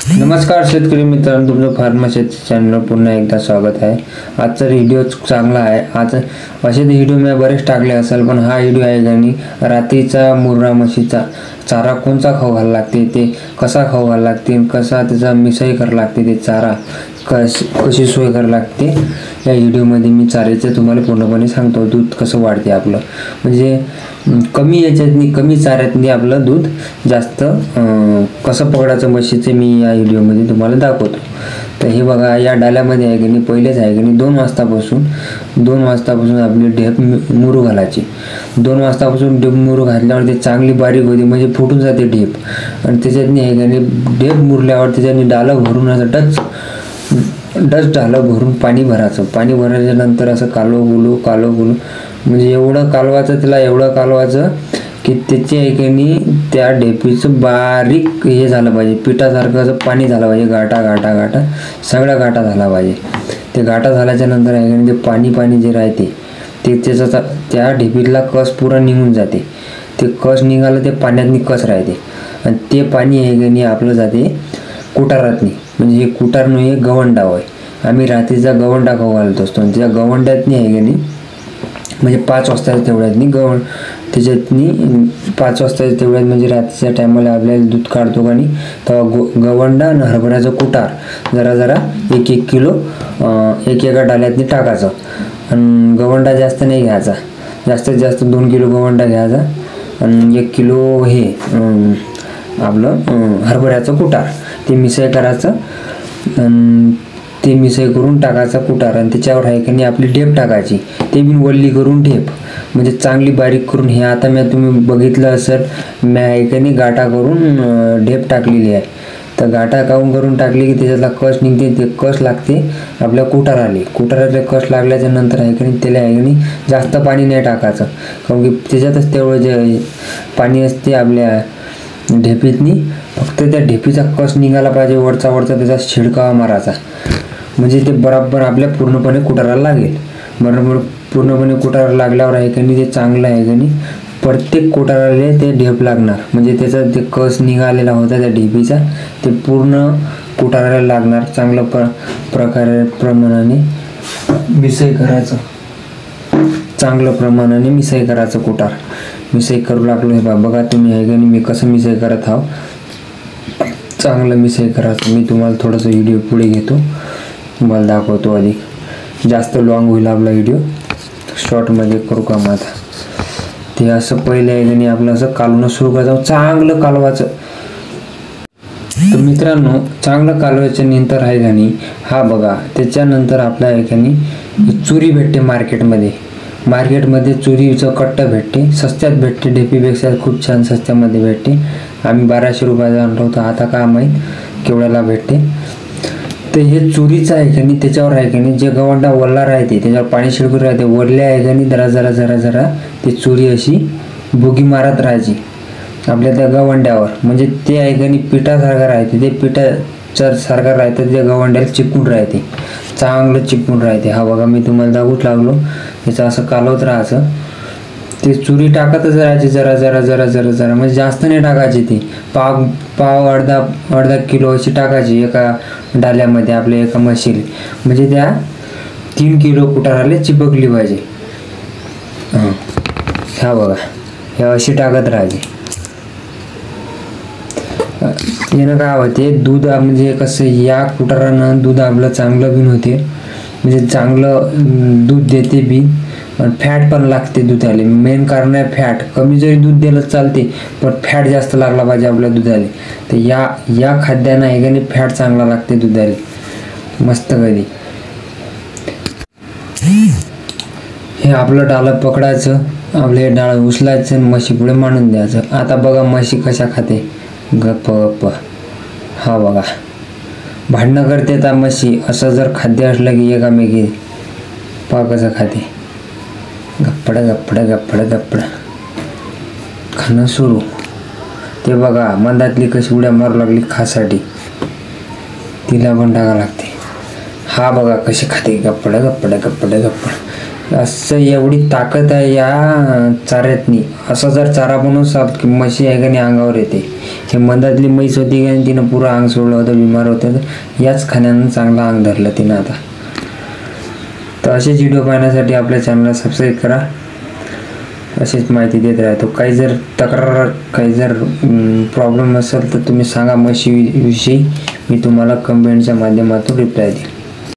नमस्कार शेतकरी मित्रांनो, तुमचं फार्मा शेती चॅनलवर पुन्हा एकदा स्वागत आहे। आजचा व्हिडिओ चांगला आहे। आज असे व्हिडिओ मी बरेच टाकले असेल, पण हा व्हिडिओ आहे गाणी रात्रीचा मुर्रा म्हशीचा चारा कोणचा खाऊ घालायला लागते, ते कसा खाऊ घालायला लागते, कसा त्याचा मिसळी करायला लागते, ते चारा कशी सोय करायला लागते, या व्हिडिओमध्ये मी चाऱ्याचं तुम्हाला पूर्णपणे सांगतो। दूध कसं वाढते आपलं, म्हणजे कमी याच्यातनी कमी चाऱ्यातनी आपलं दूध जास्त कसं पकडायचं म्हशीचे मी या व्हिडिओमध्ये तुम्हाला दाखवतो। तर हे बघा, या डाल्यामध्ये आहे की नाही, पहिलेच आहे की नाही 2 वाजतापासून आपली ढेप मुरू घालायची। 2 वाजतापासून ढेप मुरू घातल्यावर ते चांगली बारीक होते, म्हणजे फुटून जाते ढेप। आणि त्याच्यातनी आहे की नाही ढेप मुरल्यावर त्याच्यानी डालं भरून असं डच डालं भरून पाणी भरायचं। पाणी भरायच्या नंतर असं कालो गुलू म्हणजे एवढं कालवाचं, त्याला एवढं कालवाचं की त्याचे आहे की नाही त्या ढेपीचं बारीक हे झालं पाहिजे, पिठासारखं पाणी झालं पाहिजे, गाठा सगळा गाठा झाला पाहिजे। ते गाठा झाल्याच्या नंतर आहे की नाही ते पाणी जे राहते ते त्याचा त्या ढेपीतला कस पुरा निघून जाते। ते कस निघालं ते पाण्यातनी कस राहते, आणि ते पाणी आहे की नाही आपलं जाते कुटारातनी, म्हणजे हे कुटार नाही, हे गवंडा होय। आम्ही रात्रीचा गवंडा खाऊ घालत असतो, आणि त्या गवंड्यातनी आहे की नाही म्हणजे 5 वाजता तेवढ्यातनी त्याच्यातनी 5 वाजता तेवढ्यात म्हणजे रात्रीच्या टायमाला आपल्याला दूध काढतो का नाही, तेव्हा गवंडा आणि हरभऱ्याचं कुटार जरा 1-1 किलो एका डाल्यातनी टाकायचं। आणि गवंडा जास्त नाही घ्यायचा, जास्तीत जास्त 2 किलो गवंडा घ्यायचा, आणि 1 किलो हे आपलं हरभऱ्याचं कुटार ते मिसळ करायचं। ते मिसळ करून टाकायचा कुटार, आणि त्याच्यावर आहे की नाही आपली ढेप टाकायची, ते बी वल्ली करून ढेप म्हणजे चांगली बारीक करून। हे आता तुम्ही बघितलं असेल, मी आहे की नाही गाठा करून ढेप टाकलेली आहे। तर गाठा करून टाकली की त्याच्यातला कस निघते, ते कस लागते आपल्या कुटारातले कस लागल्याच्या नंतर आहे की नाही त्याला आहे की नाही जास्त पाणी नाही टाकायचं, कारण की त्याच्यातच तेवढं जे पाणी असते आपल्या ढेपीतनी, फक्त त्या ढेपीचा कस निघाला पाहिजे, वरचा त्याचा छिडकावा मारायचा, म्हणजे ते बरोबर आपल्या पूर्णपणे कुटाराला लागेल। बरोबर पूर्णपणे कुटाराला लागल्यावर आहे की नाही ते चांगलं आहे की नाही प्रत्येक कुटाराला ते ढेप लागणार, म्हणजे त्याचा ते कस निघालेला होता त्या ढेपीचा ते पूर्ण कुटाराला लागणार। चांगलं प्रमाणाने मिसळ करायचं, चांगलं प्रमाणाने मिसळ करायचं, कुटार मिसळ करू लागलो। हे बघा तुम्ही आहे की नाही मी कसं मिसळ करत आहो, चांगलं मिसळ करायचं। मी तुम्हाला थोडंसं व्हिडिओ पुढे घेतो, तुम्हाला दाखवतो। अधिक जास्त लॉंग होईल आपला व्हिडिओ, शॉर्टमध्ये करू का आता। ते असं पहिले आहे की नाही आपलं असं कालवणं सुरू करायचं, चांगलं कालवाचं। तर मित्रांनो, चांगलं कालवायच्या नंतर आहे का नाही, हा बघा त्याच्यानंतर आपल्या आहे की नाही चुरी भेटते मार्केटमध्ये चुरीचं कट्टा भेटते, सस्त्यात भेटते, ढेपीपेक्षा खूप छान सस्त्यामध्ये भेटते। आम्ही 1200 रुपयाचा आणलं होतं, आता काय माहीत केवढ्याला भेटते। तर हे चुरीचं आहे की नाही, त्याच्यावर आहे की नाही जे गवंडा वल्ला राहते त्याच्यावर पाणी शिडकून राहते, वरल्या आहे की नाही जरा ते चुरी अशी भुगी मारत राहायची आपल्या त्या गवंड्यावर, म्हणजे ते आहे की नाही पिठासारखं राहते, ते पिठासारखं राहते, त्या गवंड्याला चिपकून राहते, चांगलं चिपकून राहते। हा बघा मी तुम्हाला दाखवूच लागलो, याचं असं कालवत राहायचं, ते चुरी टाकतच राहायची जरा म्हणजे जास्त नाही टाकायची, ती पाव अर्धा किलो अशी टाकायची एका डाल्यामध्ये आपल्या एका म्हशीला, म्हणजे त्या 3 किलो कुटाराला चिपकली पाहिजे। हा बघा हे अशी टाकत राहायची, यानं काय होते दूध म्हणजे कसं या कुटारानं दूध आपलं चांगलं बिन होते, म्हणजे चांगलं दूध देते बी, फॅट पण लागते दुधाला। मेन कारण आहे फॅट, कमी जरी दूध दिलं चालते, पण फॅट जास्त लागला पाहिजे आपल्या दुधाला। तर या खाद्यानं आहे का नाही फॅट चांगला लागते दुधाला मस्त कधी। हे आपलं डाळं पकडायचं, आपले डाळ उचलायचं, म्हशी पुढे मांडून द्यायचं। आता बघा म्हशी कशा खाते, गप्प हा बघा भांडणं करते त्या म्हशी, असं जर खाद्य असलं की एकामेकी पा कसं खाते, गप्पड खाणं सुरू। ते बघा मंदातली कशी उड्या मारू लागली खासाठी, तिला पण टाका लागते। हा बघा कशी खाते, गप्पड असं एवढी ताकद आहे या चाऱ्यातनी. असा जर चारा बनवून की म्हशी आहे का नाही अंगावर येते. हे मंदातली म्हैस होती का नाही, तिनं पुरं अंग सोडलं होतं, बिमार होतं. याच खाण्यानं चांगलं अंग धरलं तिनं आता. तर असेच व्हिडिओ पाहण्यासाठी आपल्या चॅनलला सबस्क्राईब करा. अशीच माहिती देत राहतो. काही जर तक्रार, काही जर प्रॉब्लेम असेल तर तुम्ही सांगा म्हशीविषयी. मी तुम्हाला कमेंटच्या माध्यमातून रिप्लाय देईन.